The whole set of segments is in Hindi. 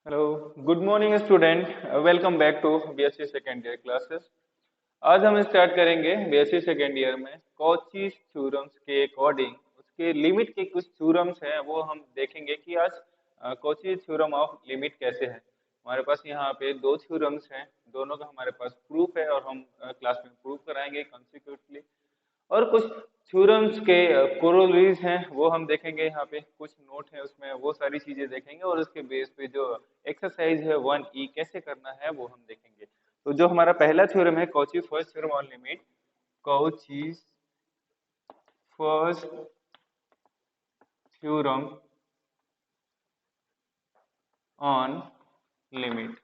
Hello, good morning student. Welcome back to BSc second year classes. आज हम स्टार्ट करेंगे बीएससी सेकेंड ईयर में कॉची थ्योरम्स के अकॉर्डिंग उसके लिमिट के कुछ थ्योरम्स हैं, वो हम देखेंगे कि आज कॉची थ्योरम ऑफ लिमिट कैसे है। हमारे पास यहाँ पे दो थ्योरम्स हैं, दोनों का हमारे पास प्रूफ है और हम क्लास में प्रूफ कराएंगे कॉन्सिक्यूटिवली। और कुछ थ्योरम्स के कोरोलरीज हैं वो हम देखेंगे, यहाँ पे कुछ नोट है उसमें वो सारी चीजें देखेंगे और उसके बेस पे जो एक्सरसाइज है 1E कैसे करना है वो हम देखेंगे। तो जो हमारा पहला थ्योरम है Cauchy first theorem on limit, Cauchy first theorem on limit.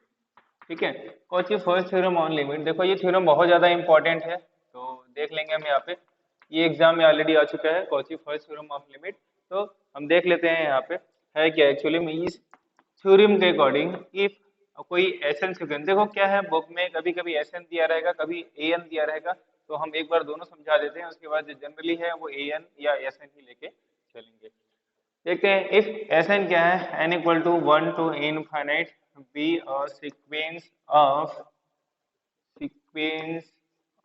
ठीक है, Cauchy first theorem on limit. देखो ये थ्योरम बहुत ज्यादा इंपॉर्टेंट है, तो देख लेंगे हम यहाँ पे। ये एग्जाम में ऑलरेडी आ चुका है Cauchy first theorem of limit. तो हम देख लेते हैं यहाँ पे है क्या एक्चुअली में इस थ्योरम के अकॉर्डिंग। इफ कोई एसएन सीक्वेंस, देखो क्या है बुक में कभी कभी एसएन दिया रहेगा, कभी एएन दिया रहेगा, तो हम एक बार दोनों समझा देते हैं, उसके बाद जो जनरली है वो एएन या एसएन ही लेके चलेंगे। देखते हैं इफ एसएन क्या है, N equal to 1 to infinite B a sequence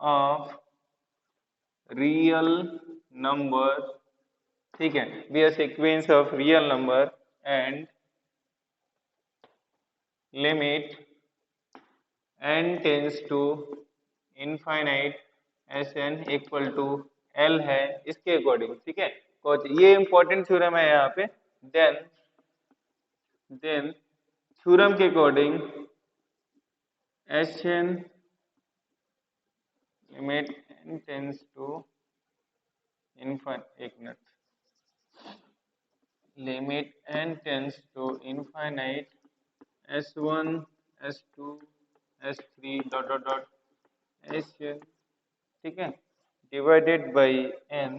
of real number. ठीक है, B a sequence of real number and limit n tends to infinite S N equal to L है इसके अकॉर्डिंग। ठीक है, ये इंपॉर्टेंट थ्योरम है यहाँ पे। देन थ्योरम के according S N limit n tends to infinite, एक minute, limit n tends to infinite s1 s2 s3 dot dot dot S, ठीक है, divided by n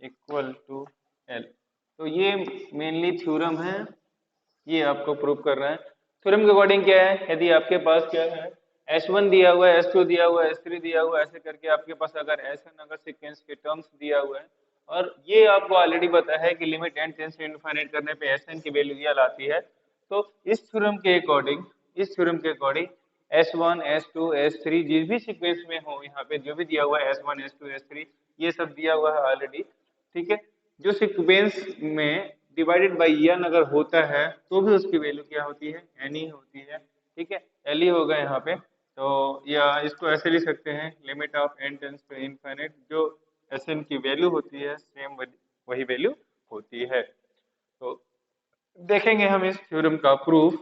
equal to L. तो ये मेनली थ्योरम है, ये आपको प्रूव कर रहा है। थ्योरम के अकॉर्डिंग क्या है, यदि आपके पास क्या है S1 दिया हुआ है, S2 दिया हुआ है, S3 दिया हुआ है, ऐसे करके आपके पास अगर SN अगर सीक्वेंस के टर्म्स दिया हुआ है, और ये आपको ऑलरेडी पता है कि limit n tends to infinite करने पे SN की वैल्यू ये आती है। तो इस थ्योरम के अकॉर्डिंग S1 S2 S3 जिस भी सीक्वेंस में हो, यहाँ पे जो भी दिया हुआ है S1 S2 S3 ये सब दिया हुआ है ऑलरेडी। ठीक है, जो सीक्वेंस में डिवाइडेड बाई n अगर होता है तो भी उसकी वैल्यू क्या होती है, n ही होती है। ठीक है, एल ही होगा यहाँ पे। तो या इसको ऐसे लिख सकते हैं, limit of n tends to infinite, जो एस एन की वैल्यू होती है सेम वही वैल्यू होती है। तो देखेंगे हम इस थ्योरम का प्रूफ।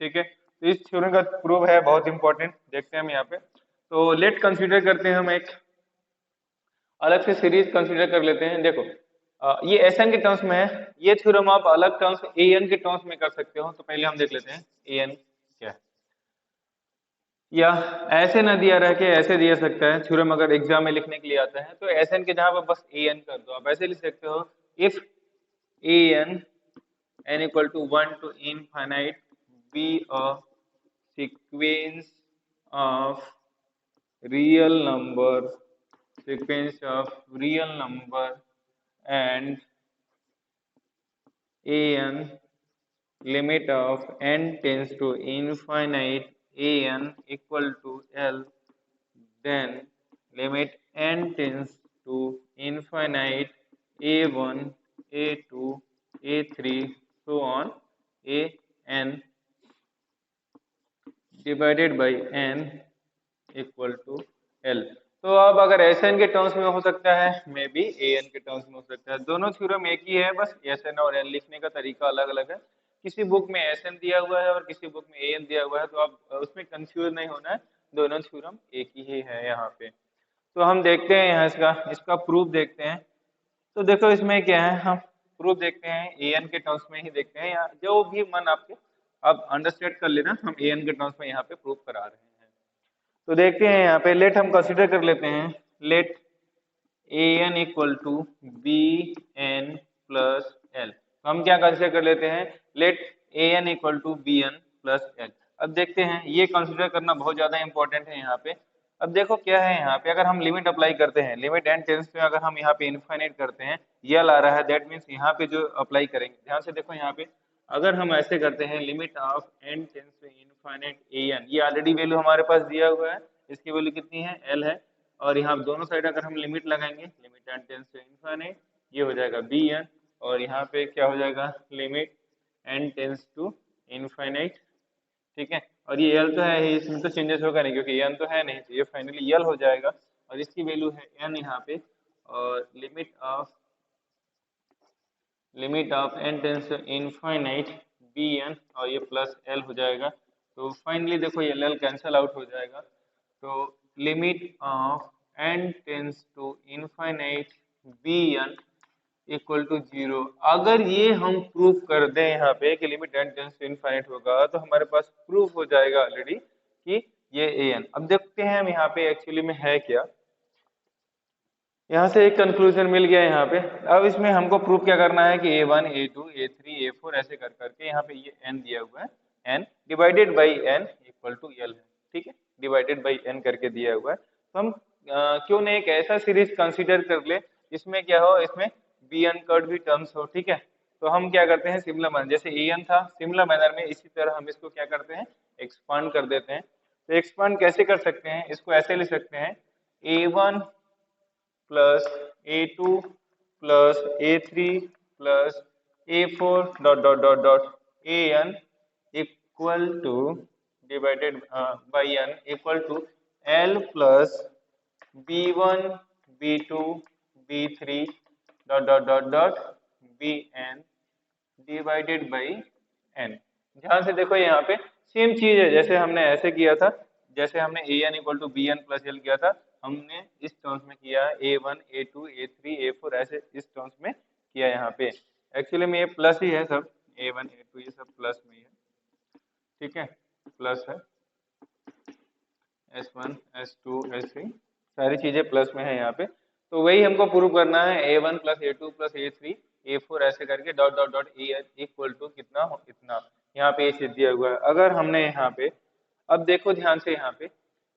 ठीक है, तो इस थ्योरम का प्रूफ है बहुत इंपॉर्टेंट, देखते हैं हम यहाँ पे। तो लेट कंसीडर करते हैं हम एक अलग से सीरीज कंसीडर कर लेते हैं। देखो ये एस एन के टर्म्स में है, ये थ्योरम आप अलग टर्म्स ए एन के टर्म्स में कर सकते हो। तो पहले हम देख लेते हैं ए एन क्या है, या ऐसे ना दिया रह के ऐसे दिया सकता है थ्योरम, अगर एग्जाम में लिखने के लिए आता है तो एस एन के जहां पर बस ए एन कर दो, आप ऐसे लिख सकते हो if A N n equal to 1 to infinite be a sequence of real number, and an limit of n tends to infinite an equal to l, then limit n tends to infinite a1 a2 a3 so on an divided by n equal to l। तो अब अगर एस एन के टर्म्स में हो सकता है, मे बी ए एन के टर्म्स में हो सकता है, दोनों थ्योरम एक ही है, बस एस एन और एन लिखने का तरीका अलग अलग है। किसी बुक में एस एन दिया हुआ है और किसी बुक में ए एन दिया हुआ है, तो आप उसमें कंफ्यूज नहीं होना है, दोनों थ्योरम एक ही है यहाँ पे। तो हम देखते हैं यहाँ इसका प्रूफ देखते हैं। तो देखो इसमें क्या है, हम प्रूफ देखते हैं ए एन के टर्म्स में ही देखते हैं, या जो भी मन आपके आप अंडरस्टैंड कर लेना, हम ए एन के टर्म्स में यहाँ पे प्रूफ करा रहे हैं। तो देखते हैं यहाँ पे, लेट हम कंसीडर कर लेते हैं, let A N equal to B N plus L. तो हम क्या कंसीडर कर लेते हैं, let A N equal to B N plus L. अब देखते हैं, ये कंसीडर करना बहुत ज्यादा इंपॉर्टेंट है यहाँ पे। अब देखो क्या है यहाँ पे, अगर हम लिमिट अप्लाई करते हैं, लिमिट एन टेंस पे अगर हम यहाँ पे इनफाइनाइट करते हैं, ये ला रहा है, दैट मीन्स यहाँ पे जो अप्लाई करेंगे, ध्यान से देखो यहाँ पे अगर हम ऐसे करते हैं limit of n tends to infinite an, ये ऑलरेडी वैल्यू हमारे पास दिया हुआ है, इसकी वैल्यू कितनी है l है, और यहाँ दोनों साइड अगर हम लिमिट लगाएंगे limit n tends to infinite, ये हो जाएगा bn, और यहाँ पे क्या हो जाएगा limit n tends to infinite, ठीक है। और ये l तो है ही, इसमें तो चेंजेस होगा नहीं क्योंकि n तो है नहीं, तो ये फाइनली l हो जाएगा, और इसकी वैल्यू है n यहाँ पे, और limit of n tends to infinite bn, और ये प्लस l हो जाएगा। तो फाइनली देखो ये l कैंसिल आउट हो जाएगा, तो limit of n tends to infinite bn equal to 0। अगर ये हम प्रूव कर दें यहाँ पे कि limit n tends to infinite होगा, तो हमारे पास प्रूफ हो जाएगा ऑलरेडी कि ये an। अब देखते हैं हम यहाँ पे एक्चुअली में है क्या। यहाँ से एक कंक्लूजन मिल गया यहाँ पे। अब इसमें हमको प्रूफ क्या करना है कि a1 a2 a3 a4 ऐसे कर करके यहाँ पे ये n दिया हुआ है, n divided by n equal to l है, ठीक है, डिवाइडेड बाई n करके दिया हुआ है। तो हम क्यों नहीं एक ऐसा सीरीज कंसीडर कर ले इसमें क्या हो, इसमें bn कर्ड भी टर्म्स हो, ठीक है। तो हम क्या करते हैं सिमिलर मैनर, जैसे an था सिमिलर मैनर में, इसी तरह हम इसको क्या करते हैं एक्सपांड कर देते हैं। तो एक्सपांड कैसे कर सकते हैं, इसको ऐसे लिख सकते हैं a1 plus a2 plus a3 plus a4 dot dot dot dot an equal to divided by n equal to l plus b1 b2 b3 dot dot dot dot bn divided by n। ध्यान से देखो यहाँ पे सेम चीज है जैसे हमने ऐसे किया था, जैसे हमने an equal to bn plus l किया था, हमने इस टर्म्स में किया a1 a2 a3 a4 ऐसे इस टर्म्स में किया। यहाँ पे एक्चुअली में ये प्लस ही है सब, a1 a2 ये सब प्लस में ही है, ठीक है, प्लस है, s1 s2 s3 सारी चीजें प्लस में है यहाँ पे। तो वही हमको प्रूव करना है a1 plus a2 plus a3 a4 ऐसे करके dot dot dot an equal to कितना हो इतना, यहाँ पे ये चीज दिया हुआ है। अगर हमने यहाँ पे अब देखो ध्यान से यहाँ पे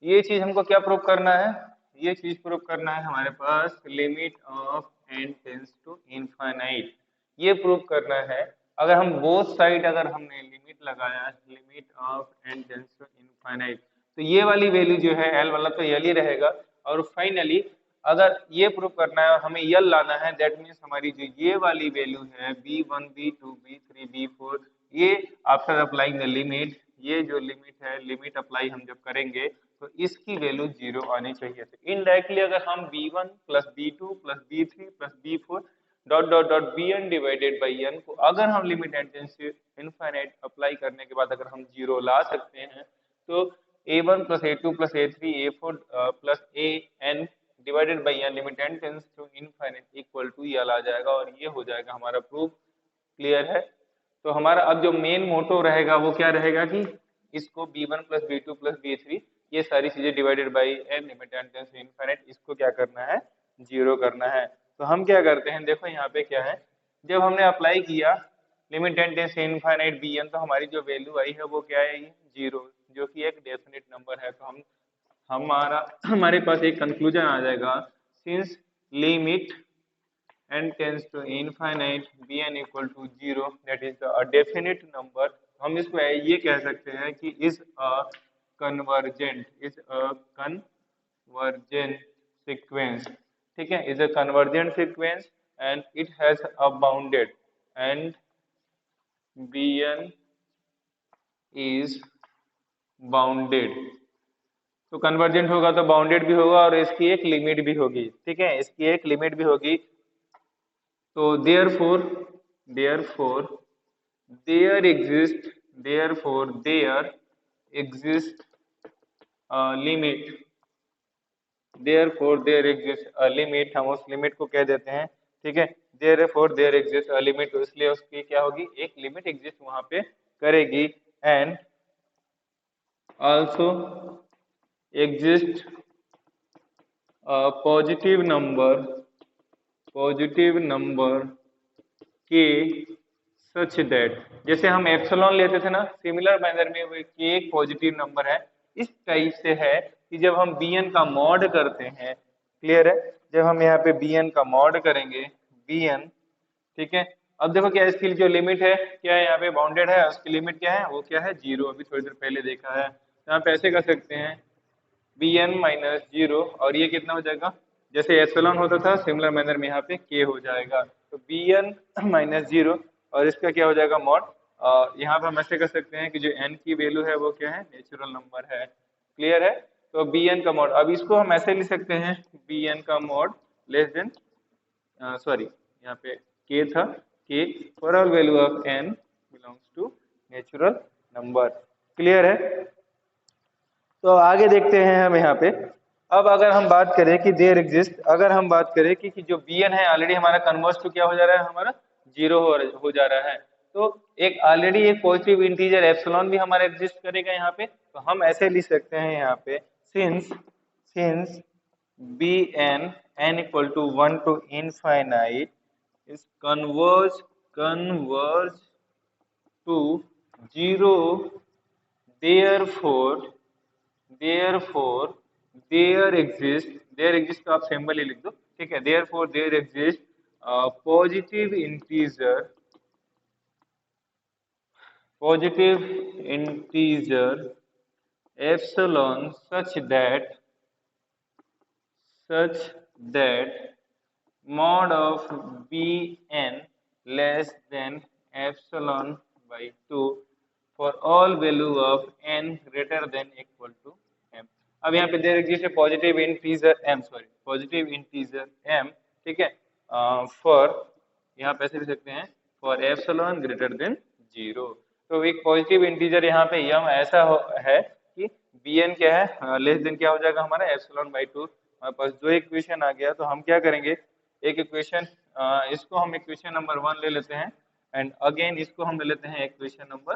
ये चीज हमको क्या प्रूव करना है, ये चीज प्रूव करना है हमारे पास limit of n tends to infinite, ये प्रूव करना है। अगर हम बोथ साइड अगर हमने लिमिट लगाया limit of n tends to infinite, तो ये वाली वैल्यू जो है l वाला तो l ही रहेगा, और फाइनली अगर ये प्रूव करना है हमें यल लाना है, दैट मीन्स हमारी जो ये वाली वैल्यू है b1 b2 b3 b4, ये आफ्टर अप्लाइंग द लिमिट, ये जो लिमिट है लिमिट अप्लाई हम जब करेंगे तो इसकी वैल्यू 0 आनी चाहिए। तो इनडायरेक्टली अगर हम b1 plus b2 plus b3 plus b4 dot dot dot bn divided by n को अगर हम limit n tends to infinite apply करने के बाद अगर हम 0 ला सकते हैं, तो a1 plus a2 plus a3 a4 plus an divided by n limit n tends to infinite equal to ये आ जाएगा, और ये हो जाएगा हमारा प्रूफ। क्लियर है। तो हमारा अब जो मेन मोटो रहेगा वो क्या रहेगा कि इसको b1 plus b2 plus b3 ये सारी चीजें divided by n limit n tends to infinite, इसको क्या करना है 0 करना है। तो हम क्या करते हैं देखो यहाँ पे क्या है, जब हमने अप्लाई किया limit n tends to infinite bn, तो हमारी जो वैल्यू आई है वो क्या है 0, जो कि एक डेफिनेट नंबर है। तो हमारे पास एक कंक्लूजन आ जाएगा, since limit n tends to infinite bn equal to 0 that is a definite number, हम इसको ये कह सकते हैं कि is a convergent sequence, ठीक है, is a convergent sequence and it has a bounded and bn is bounded। तो कन्वर्जेंट होगा तो बाउंडेड भी होगा और इसकी एक लिमिट भी होगी, ठीक है, इसकी एक लिमिट भी होगी। तो therefore there exists a limit, हम उस लिमिट को कह देते हैं, ठीक है, therefore there exists a limit, तो इसलिए उसकी क्या होगी एक लिमिट एग्जिस्ट वहां पे करेगी। And also exist a positive number के सच दैट, जैसे हम एप्सिलॉन लेते थे ना, सिमिलर मैनर में वो के एक पॉजिटिव नंबर है, इस टाइप से है कि जब हम bn का मॉड करते हैं, क्लियर है, जब हम यहाँ पे bn का मॉड करेंगे bn, ठीक है, अब देखो क्या इसकी जो लिमिट है क्या है, यहाँ पे बाउंडेड है, उसकी लिमिट क्या है, वो क्या है 0, अभी थोड़ी देर पहले देखा है। तो यहाँ पे ऐसे कर सकते हैं bn माइनस 0, और ये कितना हो जाएगा, जैसे एप्सिलॉन होता था सिमिलर मैनर में यहाँ पे k हो जाएगा। तो bn माइनस 0 और इसका क्या हो जाएगा मॉड। यहाँ पे हम ऐसे कर सकते हैं कि जो n की वैल्यू है वो क्या है, नेचुरल नंबर है। क्लियर है। तो bn का मॉड, अब इसको हम ऐसे लिख सकते हैं bn का मॉड लेस देन, सॉरी यहाँ पे k था, k for all value of n belongs to natural number. Clear है। तो आगे देखते हैं हम यहाँ पे। अब अगर हम बात करें कि देयर एग्जिस्ट, अगर हम बात करें कि जो bn है ऑलरेडी हमारा कन्वर्ट टू क्या हो जा रहा है, हमारा 0 हो जा रहा है। तो एक ऑलरेडी एक पॉजिटिव इंटीजर एप्सिलॉन भी हमारा एग्जिस्ट करेगा यहाँ पे। तो हम ऐसे लिख सकते हैं यहाँ पे since bn n equal to 1 to infinite is converge to 0, therefore there exist का आप सिंबल ही लिख दो, ठीक है। Therefore there exist positive integer epsilon such that mod of bn less than epsilon by 2 for all value of n greater than equal to m। अब यहाँ पे देयर एग्जिस्ट है पॉजिटिव इंटीजर m, ठीक है, फॉर, यहाँ पे ऐसे लिख सकते हैं फॉर एप्सिलॉन ग्रेटर देन 0। तो एक पॉजिटिव इंटीजर यहाँ पे m ऐसा है कि bn क्या है, लेस देन क्या हो जाएगा हमारा एप्सिलॉन बाई 2। हमारे पास जो इक्वेशन आ गया, तो हम क्या करेंगे, एक इक्वेशन, इसको हम इक्वेशन नंबर 1 ले लेते हैं, एंड अगेन इसको हम ले लेते हैं इक्वेशन नंबर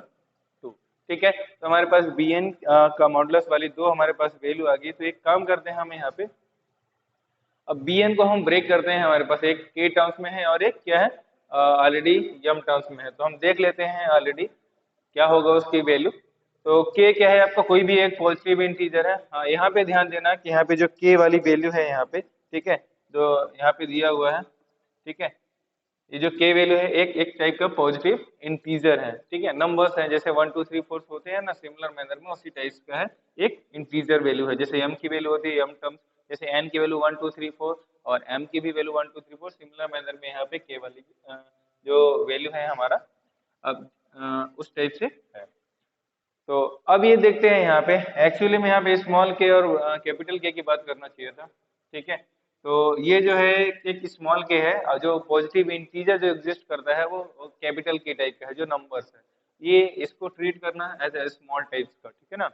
2, ठीक है। तो हमारे पास bn का मॉडुलस वाली दो हमारे पास वैल्यू आ गई। तो एक काम करते हैं हम यहाँ पे, अब bn को हम ब्रेक करते हैं, हमारे पास एक k टर्म्स में है और एक क्या है ऑलरेडी m टर्म्स में है। तो हम देख लेते हैं ऑलरेडी क्या होगा उसकी वैल्यू। तो k क्या है आपका, कोई भी एक पॉजिटिव इंटीजर है। हाँ, यहाँ पे ध्यान देना कि यहाँ पे जो k वाली वैल्यू है यहाँ पे, ठीक है, जो यहाँ पे दिया हुआ है, ठीक है, ये जो k वैल्यू है एक टाइप का पॉजिटिव इंटीजर है, ठीक है। नंबर्स हैं जैसे 1 2 3 4 होते हैं ना सिमिलर मैनर में, उसी टाइप का है, एक इंटीजर वैल्यू है। जैसे m की वैल्यू होती है m टर्म्स, जैसे n की वैल्यू 1 2 3 4 और m की भी वैल्यू 1 2 3 4, सिमिलर मैनर में यहाँ पे k वाली जो वैल्यू है हमारा अब उस टाइप से है। तो अब ये देखते हैं यहाँ पे, एक्चुअली में यहाँ पे स्मॉल के और कैपिटल के की बात करना चाहिए था, ठीक है। तो ये जो है एक स्मॉल के है, और जो पॉजिटिव इंटीजर जो एग्जिस्ट करता है वो कैपिटल के टाइप का है, जो नंबर्स है, ये इसको ट्रीट करना एज ए स्मॉल टाइप्स का, ठीक है ना।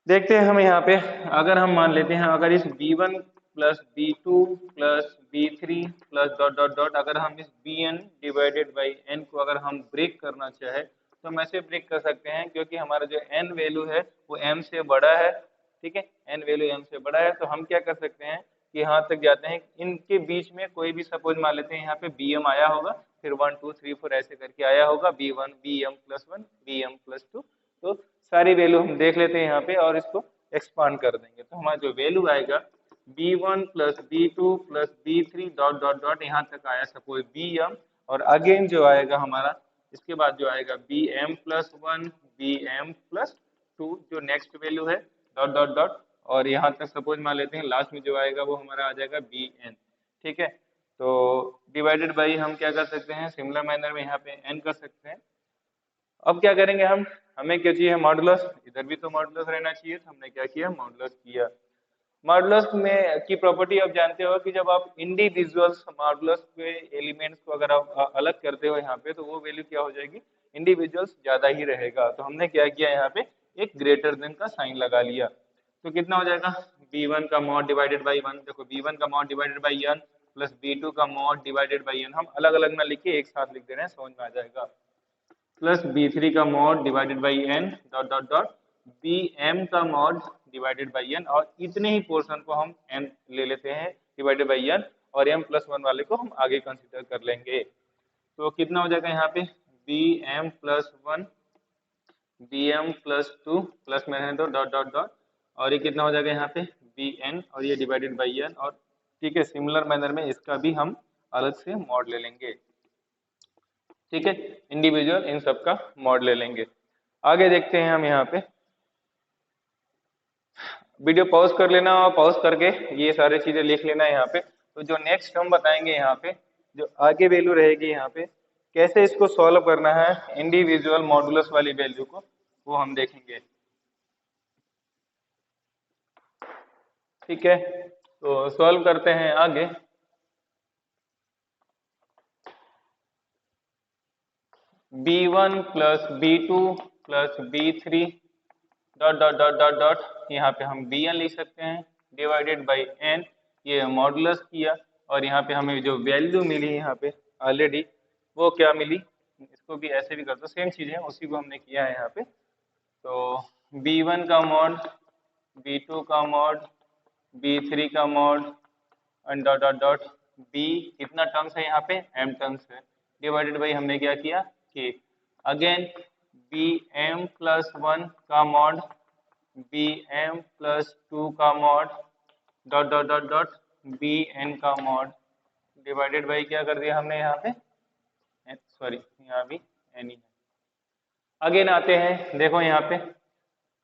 देखते हैं हम यहाँ पे, अगर हम मान लेते हैं अगर इस b1 plus b2 plus b3 plus dot dot dot, अगर हम इस bn डिवाइडेड बाई n को अगर हम ब्रेक करना चाहे तो हम ऐसे ब्रेक कर सकते हैं, क्योंकि हमारा जो n वैल्यू है वो m से बड़ा है, ठीक है, n वैल्यू m से बड़ा है। तो हम क्या कर सकते हैं कि यहाँ तक जाते हैं, इनके बीच में कोई भी सपोज मान लेते हैं यहाँ पे bm आया होगा, फिर 1 2 3 4 ऐसे करके आया होगा, b1 bm plus 1 bm plus 2। तो सारी वैल्यू हम देख लेते हैं यहाँ पे और इसको एक्सपांड कर देंगे। तो हमारा जो वैल्यू आएगा b1 plus b2 plus b3 dot dot dot, यहाँ तक आया सपोज bm, और अगेन जो आएगा हमारा इसके बाद जो आएगा bm प्लस 1 bm प्लस 2, जो नेक्स्ट वैल्यू है डॉट डॉट डॉट, और यहाँ तक सपोज मान लेते हैं लास्ट में जो आएगा वो हमारा आ जाएगा bn, ठीक है। तो डिवाइडेड बाई हम क्या कर सकते हैं, सिमिलर मैनर में यहाँ पे n कर सकते हैं। अब क्या करेंगे हम, हमें क्या चाहिए मॉडुलस, इधर भी तो मॉडुलस रहना चाहिए, तो हमने क्या किया मॉडुलस किया। मॉडुलस में की प्रॉपर्टी आप जानते हो कि जब आप इंडिविजुअल्स मॉडुलस के एलिमेंट्स को अगर आप अलग करते हो यहाँ पे, तो वो वैल्यू क्या हो जाएगी, इंडिविजुअल्स ज्यादा ही रहेगा। तो हमने क्या किया यहाँ पे एक ग्रेटर देन का साइन लगा लिया। तो कितना हो जाएगा b1 का मॉड डिवाइडेड बाई 1, देखो b1 का mod divided by n plus b2 का मॉड डिवाइडेड बाई n, हम अलग अलग ना लिखे एक साथ लिख दे रहे हैं, समझ में आ जाएगा, प्लस b3 का mod divided by n dot dot dot bm का मॉड डिवाइडेड बाई n, और इतने ही पोर्शन को हम m ले लेते हैं डिवाइडेड बाई n, और m प्लस 1 वाले को हम आगे कंसीडर कर लेंगे। तो कितना हो जाएगा यहाँ पे bm plus 1 bm plus 2 plus में है तो डॉट डॉट डॉट, और ये कितना हो जाएगा यहाँ पे bn, और ये डिवाइडेड बाई n, और ठीक है सिमिलर मैनर में इसका भी हम अलग से मॉड ले लेंगे। ठीक है, इंडिविजुअल इन सब का मॉड ले लेंगे। आगे देखते हैं हम यहाँ पे, वीडियो पॉज कर लेना और पॉज करके ये सारी चीजें लिख लेना है यहाँ पे। तो जो नेक्स्ट हम बताएंगे यहाँ पे, जो आगे वैल्यू रहेगी यहाँ पे, कैसे इसको सॉल्व करना है इंडिविजुअल मॉडुलस वाली वैल्यू को, वो हम देखेंगे। ठीक है, तो सॉल्व करते हैं आगे। b1 plus b2 plus b3 dot dot dot dot dot, यहाँ पे हम bn लिख सकते हैं डिवाइडेड बाई n, ये मॉडुलस किया, और यहाँ पे हमें जो वैल्यू मिली यहाँ पे ऑलरेडी, वो क्या मिली, इसको भी ऐसे भी कर दो, सेम चीज है, उसी को हमने किया है यहाँ पे। तो b1 का मॉड, b2 का मॉड, b3 का mod and dot dot dot b, कितना टर्म्स है यहाँ पे, m टर्म्स है, डिवाइडेड बाई हमने क्या किया कि अगेन bm प्लस 1 का मॉड, bm प्लस 2 का mod dot dot dot dot bn का मॉड, डिवाइडेड बाई क्या कर दिया हमने यहाँ पे, सॉरी यहाँ भी n ही है। अगेन आते हैं, देखो यहाँ पे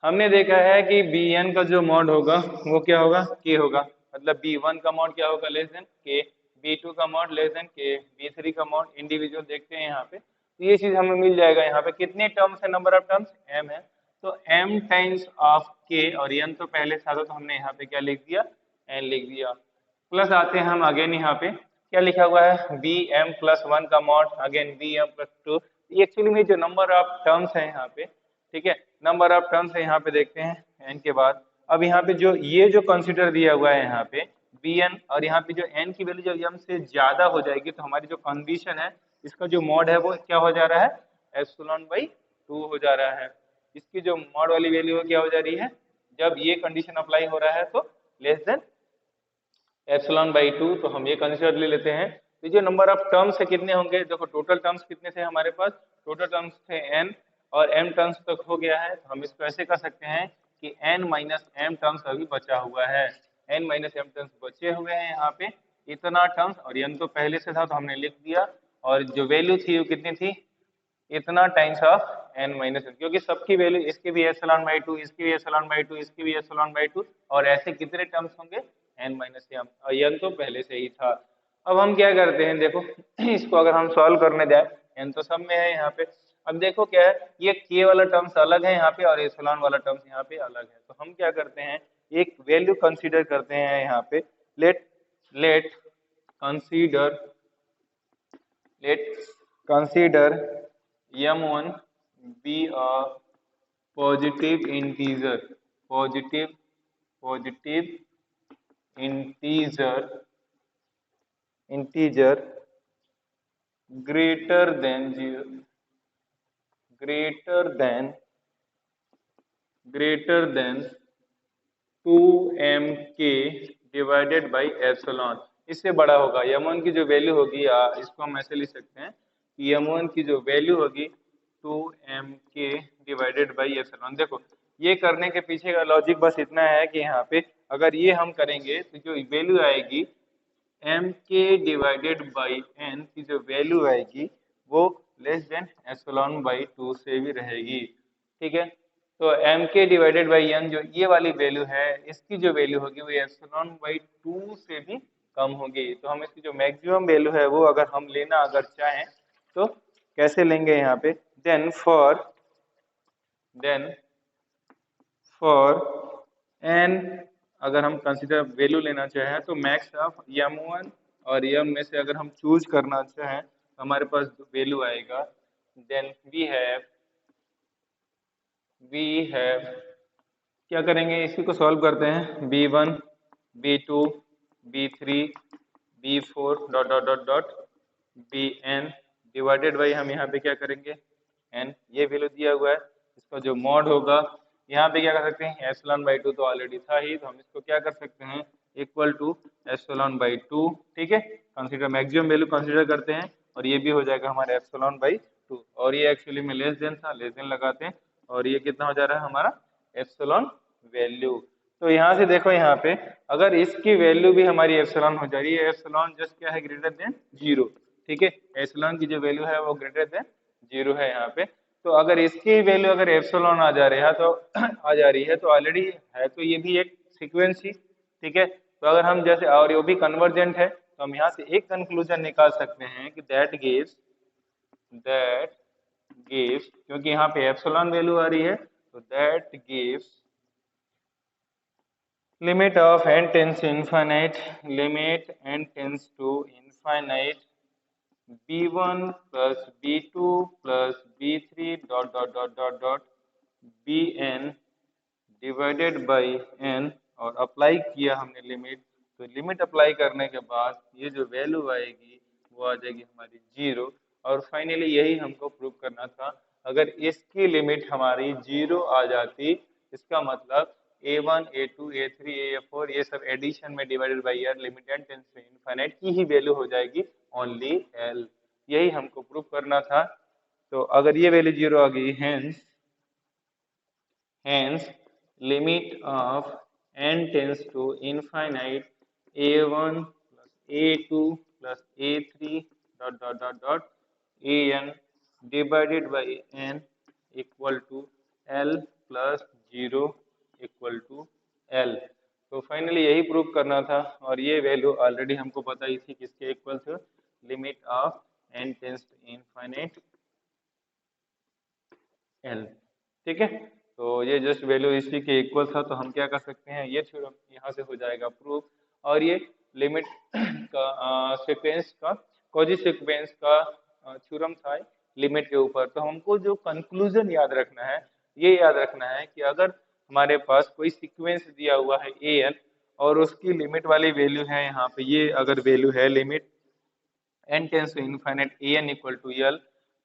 हमने देखा है कि bn का जो मॉड होगा वो क्या होगा, k होगा, मतलब b1 का मॉड क्या होगा, लेस देन k, b2 का mod less than k, b3 का मॉड, इंडिविजुअल देखते हैं यहाँ पे, तो ये चीज हमें मिल जाएगा। यहाँ पे कितने टर्म्स है, नंबर ऑफ टर्म्स m है, तो m टाइम्स ऑफ k, और n तो पहले था तो हमने यहाँ पे क्या लिख दिया, n लिख दिया। प्लस आते हैं हम अगेन, यहाँ पे क्या लिखा हुआ है, bm प्लस 1 का मॉड, अगेन bm प्लस 2, ये एक्चुअली में जो नंबर ऑफ टर्म्स है यहाँ पे, ठीक है, नंबर ऑफ टर्म्स है यहाँ पे, देखते हैं n के बाद। अब यहाँ पे जो ये जो कंसीडर दिया हुआ है यहाँ पे bn, और यहाँ पे जो n की वैल्यू जब m से ज्यादा हो जाएगी तो हमारी जो कंडीशन है, इसका जो मॉड है वो क्या हो जा रहा है, एप्सिलॉन बाई 2 हो जा रहा है। इसकी जो मॉड वाली वैल्यू क्या हो जा रही है, जब ये कंडीशन अप्लाई हो रहा है तो लेस देन एप्सिलॉन बाई 2, तो हम ये कंसीडर ले लेते हैं। तो जो नंबर ऑफ टर्म्स है कितने होंगे, देखो टोटल टर्म्स कितने थे हमारे पास, टोटल टर्म्स थे n, और m टर्म्स तक हो गया है, तो हम इसको ऐसे कर सकते हैं कि n माइनस m टर्म्स अभी बचा हुआ है, n माइनस m टर्म्स बचे हुए हैं यहाँ पे, इतना टर्म्स, और n तो पहले से था तो हमने लिख दिया, और जो वैल्यू थी वो कितनी थी, इतना times of n minus m, क्योंकि सबकी वैल्यू, इसकी भी एप्सिलॉन बाई 2, इसकी भी एप्सिलॉन बाई 2, इसकी भी एप्सिलॉन बाई 2, और ऐसे कितने टर्म्स होंगे, n माइनस m, और n तो पहले से ही था। अब हम क्या करते हैं, देखो इसको अगर हम सॉल्व करने जाए, n तो सब में है यहाँ पे, अब देखो क्या है, ये k वाला टर्म्स अलग है यहाँ पे और एप्सिलॉन वाला टर्म्स यहाँ पे अलग है, तो हम क्या करते हैं, एक वैल्यू कंसीडर करते हैं यहाँ पे, let let consider m1 be a positive integer, positive integer greater than 0, greater than 2mk divided by epsilon, इससे बड़ा होगा। m1 की जो वैल्यू होगी, इसको हम ऐसे लिख सकते हैं कि m1 की जो वैल्यू होगी 2mk डिवाइडेड बाई एप्सिलॉन। देखो ये करने के पीछे का लॉजिक बस इतना है कि यहाँ पे अगर ये हम करेंगे तो जो वैल्यू आएगी mk डिवाइडेड बाई n की जो वैल्यू आएगी वो लेस देन एप्सिलॉन बाई 2 से भी रहेगी, ठीक है। तो mk डिवाइडेड बाई n जो ये वाली वैल्यू है, इसकी जो वैल्यू होगी वो एप्सिलॉन बाई 2 से भी कम होगी। तो हम इसकी जो मैक्सिमम वैल्यू है वो अगर हम लेना अगर चाहें तो कैसे लेंगे यहाँ पे, देन फॉर n अगर हम कंसीडर वैल्यू लेना चाहें तो मैक्स ऑफ m1 और m में से अगर हम चूज करना चाहें तो हमारे पास वैल्यू आएगा, देन वी हैव क्या करेंगे, इसी को सॉल्व करते हैं, b1 b2 b3 b4 dot dot dot dot bn divided by हम यहाँ पे क्या करेंगे, n, ये वैल्यू दिया हुआ है, इसका जो मॉड होगा यहाँ पे क्या कर सकते हैं, एप्सिलॉन बाई 2 तो ऑलरेडी था ही, तो हम इसको क्या कर सकते हैं, इक्वल टू एप्सिलॉन बाई 2, ठीक है, कंसीडर मैक्सिमम वैल्यू कंसीडर करते हैं, और ये भी हो जाएगा हमारा एप्सिलॉन बाई 2, और ये एक्चुअली में लेस देन था, लेस देन लगाते हैं, और ये कितना हो जा रहा है हमारा एप्सिलॉन वैल्यू। तो यहाँ से देखो यहाँ पे अगर इसकी वैल्यू भी हमारी एप्सिलॉन हो जा रही है, एप्सिलॉन जस्ट क्या है, ग्रेटर देन 0, ठीक है, एप्सिलॉन की जो वैल्यू है वो ग्रेटर देन 0 है यहाँ पे। तो अगर इसकी वैल्यू अगर एप्सिलॉन आ जा रही है तो आ जा रही है तो ऑलरेडी है, तो ये भी एक सीक्वेंस ही, ठीक है। तो अगर हम जैसे, और ये भी कन्वर्जेंट है, तो हम यहाँ से एक कंक्लूजन निकाल सकते हैं कि दैट गिव्स, क्योंकि यहाँ पे एप्सिलॉन वैल्यू आ रही है, तो that gives limit of n tends to infinite, limit n tends to infinite b1 plus b2 plus b3 dot bn divided by n, और अप्लाई किया हमने लिमिट। तो लिमिट अप्लाई करने के बाद ये जो वैल्यू आएगी वो आ जाएगी हमारी 0। और फाइनली यही हमको प्रूव करना था। अगर इसकी लिमिट हमारी 0 आ जाती, इसका मतलब a1 a2 a3 a4 ये सब एडिशन में divided by r limit n tends to infinite की ही वैल्यू हो जाएगी ओनली l। यही हमको प्रूव करना था। तो अगर ये वैल्यू 0 आ गई, hence limit of n tends to infinite a1 plus a2 plus a3 an divided by n equal to l plus 0 equal to l। तो फाइनली यही प्रूव करना था, और ये वैल्यू ऑलरेडी हमको पता ही थी किसके इक्वल थे, limit of n tends to infinite l, ठीक है। तो ये जस्ट वैल्यू इसी के इक्वल था, तो हम क्या कर सकते हैं, ये थ्योरम यहाँ से हो जाएगा प्रूफ। और ये लिमिट का सीक्वेंस का कॉजी सीक्वेंस का थ्योरम था लिमिट के ऊपर। तो हमको जो कंक्लूजन याद रखना है, ये याद रखना है कि अगर हमारे पास कोई सीक्वेंस दिया हुआ है an, और उसकी लिमिट वाली वैल्यू है यहाँ पे, ये अगर वैल्यू है limit n tends to infinite an equal to l,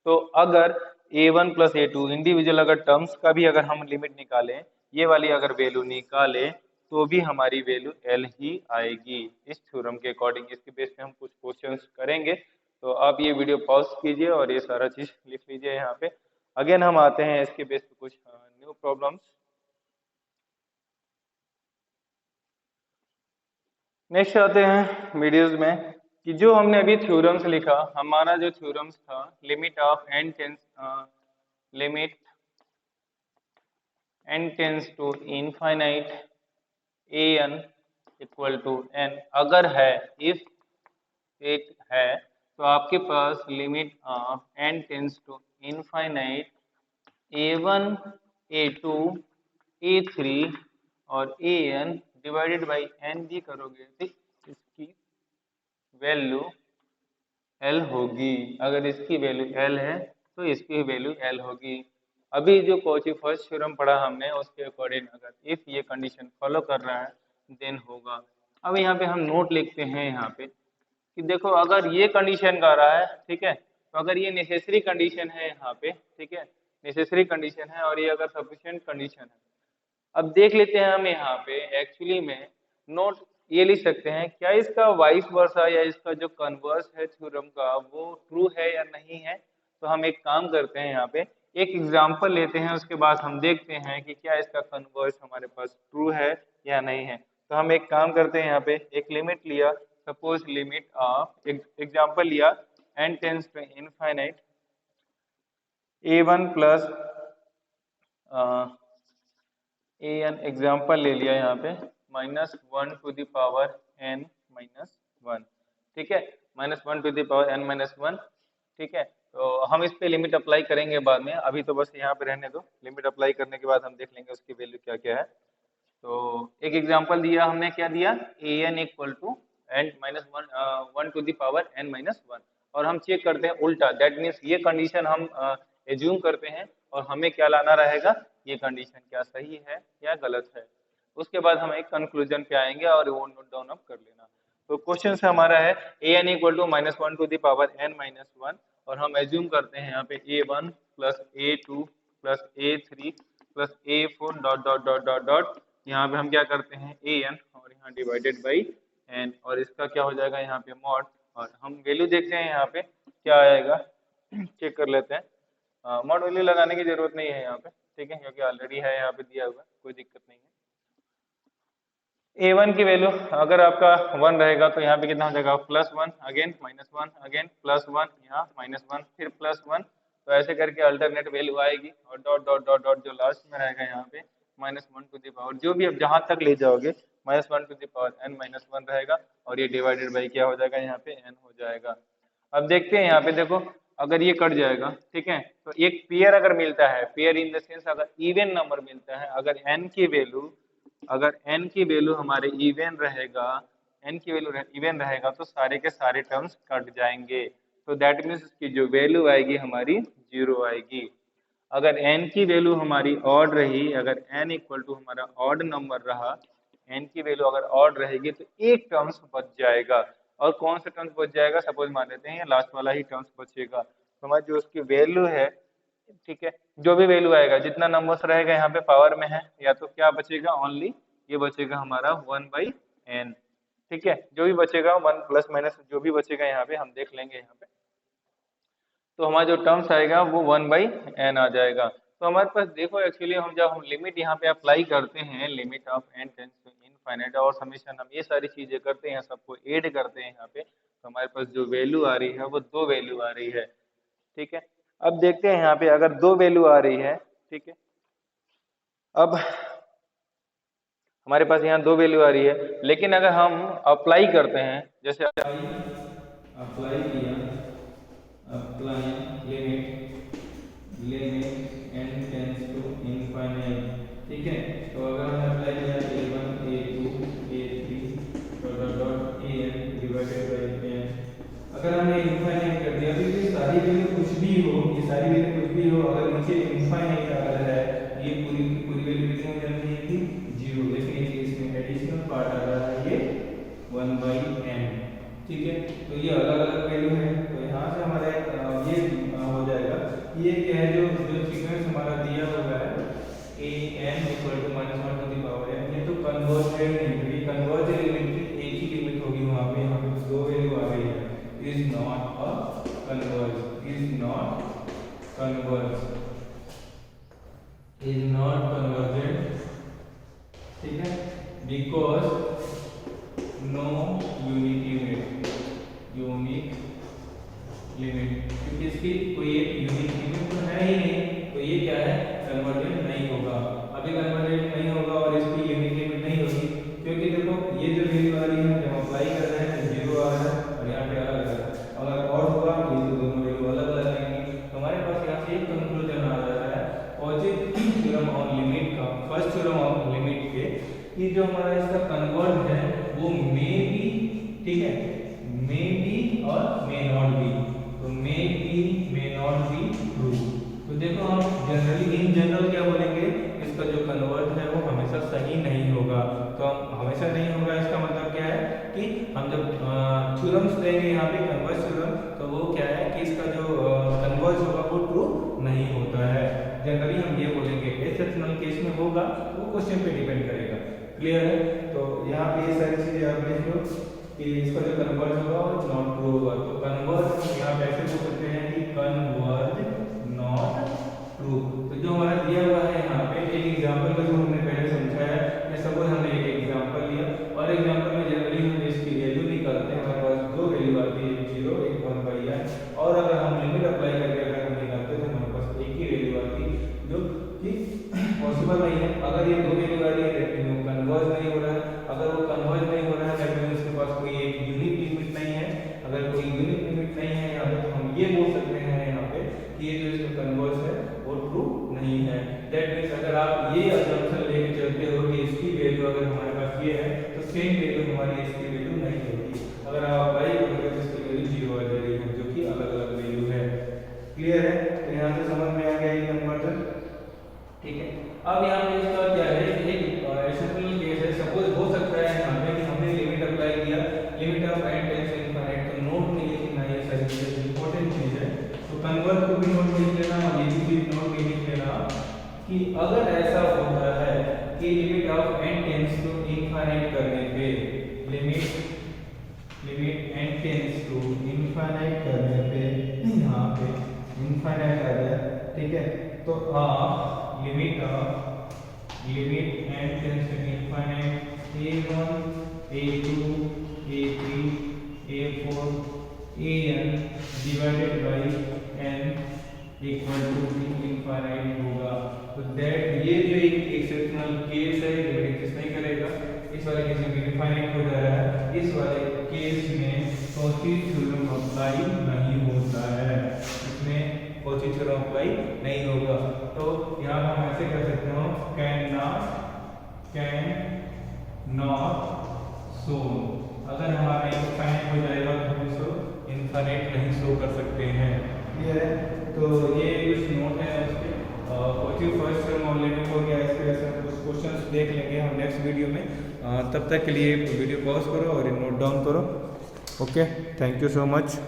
तो अगर a1 प्लस a2 इंडिविजुअल अगर टर्म्स का भी अगर हम लिमिट निकालें, ये वाली अगर वैल्यू निकालें, तो भी हमारी वैल्यू l ही आएगी इस थ्योरम के अकॉर्डिंग। इसके बेस पे हम कुछ क्वेश्चंस करेंगे। तो आप ये वीडियो पॉज कीजिए और ये सारा चीज लिख लीजिए यहाँ पे। अगेन हम आते हैं इसके बेस पे कुछ न्यू प्रॉब्लम्स। नेक्स्ट आते हैं वीडियोस में कि जो हमने अभी थ्योरम्स लिखा, हमारा जो थ्योरम्स था limit of limit n tends to infinite an equal to n अगर है, इफ इट है, तो आपके पास limit of n tends to infinite a1 a2 a3 और an डिवाइडेड बाई n भी करोगे तो इसकी वैल्यू l होगी। अगर इसकी वैल्यू l है तो इसकी वैल्यू l होगी। अभी जो कॉची फर्स्ट थ्योरम पढ़ा हमने उसके अकॉर्डिंग अगर इफ ये कंडीशन फॉलो कर रहा है देन होगा। अब यहाँ पे हम नोट लिखते हैं यहाँ पे कि देखो अगर ये कंडीशन का रहा है, ठीक है, तो अगर ये नेसेसरी कंडीशन है यहाँ पे, ठीक है, नेसेसरी कंडीशन है, और ये अगर सफिशिएंट कंडीशन है। अब देख लेते हैं हम यहाँ पे एक्चुअली में नोट ये लिख सकते हैं, क्या इसका वाइस वर्सा या इसका जो कन्वर्स है थ्योरम का वो ट्रू है या नहीं है। तो हम एक काम करते हैं, यहाँ पे एक एग्जांपल लेते हैं, उसके बाद हम देखते हैं कि क्या इसका कन्वर्स हमारे पास ट्रू है या नहीं है। तो हम एक काम करते हैं, यहाँ पे एक लिमिट लिया, सपोज लिमिट ऑफ एग्जांपल लिया n tends to infinite a1 plus an example ले लिया यहाँ पे -1 to the power n minus 1, ठीक है, -1 to the power n minus 1, ठीक है। तो हम इस पे लिमिट अप्लाई करेंगे बाद में, अभी तो बस यहाँ पे रहने दो। लिमिट अप्लाई करने के बाद हम देख लेंगे उसकी वैल्यू क्या क्या है। तो एक एग्जाम्पल दिया हमने, क्या दिया, an equal to n minus 1 to the power n minus 1, और हम चेक करते हैं उल्टा, दैट मीन्स ये कंडीशन हम एज्यूम करते हैं और हमें क्या लाना रहेगा, ये कंडीशन क्या सही है या गलत है। उसके बाद हम एक कंक्लूजन पे आएंगे और वो नोट डाउन अप कर लेना। तो क्वेश्चन से हमारा है an equal to -1 to the power n minus 1, और हम एज्यूम करते हैं यहाँ पे a1 plus a2 plus a3 plus a4 dot यहाँ पे हम क्या करते हैं an, और यहाँ डिवाइडेड बाई n, और इसका क्या हो जाएगा यहाँ पे मॉड, और हम वैल्यू देखते हैं यहाँ पे क्या आएगा, चेक कर लेते हैं। मॉड वैल्यू लगाने की जरूरत नहीं है यहाँ पे, ठीक है, क्योंकि ऑलरेडी है यहाँ पे दिया हुआ, कोई दिक्कत नहीं है। a1 की वैल्यू अगर आपका 1 रहेगा तो यहाँ पे कितना हो जाएगा +1 अगेन -1 अगेन +1 यहाँ -1 फिर +1, तो ऐसे करके अल्टरनेट वैल्यू आएगी और डॉट डॉट डॉट डॉट जो लास्ट में रहेगा यहाँ पे -1 जो भी आप जहां तक ले जाओगे -1 रहेगा और ये डिवाइडेड बाई क्या हो जाएगा यहाँ पे n हो जाएगा। अब देखते हैं यहाँ पे देखो, अगर ये कट जाएगा ठीक है, तो एक पेयर अगर मिलता है, पेयर इन द सेंस अगर इवन नंबर मिलता है, अगर n की वैल्यू हमारे इवन रहेगा, n की वैल्यू इवन रहेगा तो सारे के सारे टर्म्स कट जाएंगे, तो दैट मीन्स की जो वैल्यू आएगी हमारी 0 आएगी। अगर n की वैल्यू हमारी ऑड रही, अगर n इक्वल टू हमारा ऑड नंबर रहा, n की वैल्यू अगर ऑड रहेगी तो एक टर्म्स बच जाएगा। और कौन सा टर्म्स बच जाएगा, सपोज मान लेते हैं लास्ट वाला ही टर्म्स बचेगा, तो हमारी जो उसकी वैल्यू है ठीक है, जो भी वैल्यू आएगा जितना नंबर्स रहेगा यहाँ पे पावर में है, या तो क्या बचेगा ओनली ये बचेगा हमारा 1/n, ठीक है, जो भी बचेगा 1 प्लस माइनस जो भी बचेगा यहाँ पे हम देख लेंगे यहाँ पे, तो हमारा जो टर्म्स आएगा वो 1/n आ जाएगा। तो हमारे पास देखो एक्चुअली जब हम लिमिट यहाँ पे अप्लाई करते हैं, limit of n tends to infinite और समेशन, हम ये सारी चीजें करते हैं, सबको ऐड करते हैं यहाँ पे, तो हमारे पास जो वैल्यू आ रही है वो 2 वैल्यू आ रही है, ठीक है। अब देखते हैं यहाँ पे अगर 2 वैल्यू आ रही है, ठीक है, अब हमारे पास यहाँ 2 वैल्यू आ रही है, लेकिन अगर हम अप्लाई करते हैं, जैसे अप्लाई किया, apply limit n tends to infinite, ठीक है, तो अगर हमने अप्लाई किया a1 a2 a3 dot an divided by n, अगर हमने इनफाइनाइट कर दिया तो ये सारी वैल्यू कुछ भी हो, ये सारी वैल्यू कुछ भी हो, अगर नीचे इनफाइनाइट आ रहा है, ये पूरी की पूरी वैल्यू कितनी हो जाती है कि 0, लेकिन इसमें एडिशनल पार्ट आ रहा है ये 1/n, ठीक है, तो ये अलग अलग वैल्यू है, तो यहाँ से हमारा ये हो जाएगा, ये क्या है जो सीक्वेंस हमारा दिया हुआ है an equal to -1 to the power n, ये तो कन्वर्ज है नहीं, तो ये कन्वर्ज लिमिट एक ही लिमिट होगी वहाँ पे, यहाँ पे 2 वैल्यू आ गई है, is not a converge, is not converge, is not convergent, ठीक है, बिकॉज नो यूनिक लिमिट, क्योंकि इसकी कोई एक यूनिक लिमिट तो है ही नहीं, तो ये क्या है कन्वर्जेंट नहीं होगा। अभी कन्वर्जेंट नहीं होगा और इसकी यूनिक लिमिट नहीं होगी, क्योंकि देखो ये जो वैल्यू आ रही है जब अप्लाई कर रहे हैं तो 0 आ रहा है और यहाँ पे अलग है, अगर और हुआ तो ये दोनों वैल्यू अलग अलग आएंगी, तो हमारे पास यहाँ से एक कंक्लूजन आ जाता है पॉजिटिव थ्योरम ऑन लिमिट का, फर्स्ट थ्योरम ऑन लिमिट के, कि जो हमारा इसका कन्वर्ज है वो मे बी, ठीक है, मे बी और मे नॉट बी, तो may be may not be true. तो देखो हम जनरली इन जनरल क्या बोलेंगे, इसका जो कन्वर्ज है वो हमेशा सही नहीं होगा, तो हम हमेशा नहीं होगा इसका मतलब क्या है कि हम जब थ्योरम्स देंगे यहाँ पे कन्वर्ज थ्योरम, तो वो क्या है कि इसका जो कन्वर्ज होगा वो ट्रू नहीं होता है, जनरली हम ये बोलेंगे, एक्सेप्शनल केस में होगा वो क्वेश्चन पे डिपेंड करेगा, क्लियर है। तो यहाँ पे ये सारी चीजें आप देख लो कि इसका जो कन्वर्ज होगा वो नॉट ट्रू होगा, तो कन्वर्ज यहाँ पे ऐसे बोल सकते हैं कि कन्वर्ज नॉट ट्रू। तो जो हमारा दिया हुआ है यहाँ पे एक एग्जांपल का जो हमने पहले समझाया है, सपोज हमने एक एग्जांपल लिया और एग्जांपल में जनरली हम इसकी वैल्यू निकालते हैं, हमारे पास 2 वैल्यू आती है 0 एक 1/n, और अगर हम लिमिट अप्लाई करके अगर हम निकालते हैं तो हमारे पास एक ही वैल्यू आती है जो कि पॉसिबल नहीं है। अगर ये 2 वैल्यू आ रही है लेकिन वो कन्वर्ज नहीं हो रहा है, अगर वो कन्वर्ज नहीं हो रहा है लेकिन उसके पास कोई एक यूनिक लिमिट नहीं है, अगर कोई यूनिक लिमिट नहीं है यहाँ पे, तो हम ये बोल सकते हैं यहाँ पे कि ये जो इसका कन्वर्ज है वो ट्रू नहीं है। दैट मींस अगर आप ये असम्पशन लेके चलते हो कि इसकी वैल्यू अगर हमारे पास ये है तो सेम वैल्यू हमारी इसकी वैल्यू नहीं होगी, अगर आप अप्लाई करोगे तो इसकी वैल्यू 0 आ जाएगी, जो कि अलग अलग वैल्यू है, क्लियर है। तो यहाँ से समझ में आ गया ये कन्वर्जन, ठीक है। अब यहाँ पे इसका क्या है, एक एक्सेप्शनल केस है, सपोज हो सकता है यहाँ पे कि हमने लिमिट अप्लाई किया, limit of n tends to infinite, तो नोट में लिखना ये सारी चीजें इंपॉर्टेंट चीज है, तो कन्वर्ट को भी नोट में लिख लेना और ये भी नोट में लिख लेना कि अगर ऐसा होता है कि limit of n tends to infinite करने पे, limit n tends to infinite करने पे यहाँ पे इनफाइनाइट आ गया, ठीक है, तो limit n tends to infinite A1 A2 A3 A4 an divided by n equal to infinite होगा। तो दैट ये जो एक एक्सेप्शनल केस है ये किस नहीं करेगा, इस वाले केस में इनफाइनाइट हो जा रहा है, इस वाले केस में कॉची थ्योरम अप्लाई नहीं होता है, इसमें कॉची थ्योरम अप्लाई नहीं होगा। तो यहाँ हम ऐसे कर सकते हो कैन नॉट शो, अगर हमारा इनफाइनाइट हो जाएगा तो हम इसको इनफाइनाइट नहीं शो कर सकते हैं। क्लियर है? तो ये कुछ नोट है उसके, कोचिंग फर्स्ट टर्म ऑनलाइन हो गया, इसके वजह से कुछ क्वेश्चंस देख लेंगे हम नेक्स्ट वीडियो में। तब तक के लिए वीडियो पॉज करो और नोट डाउन करो। Okay, thank you so much.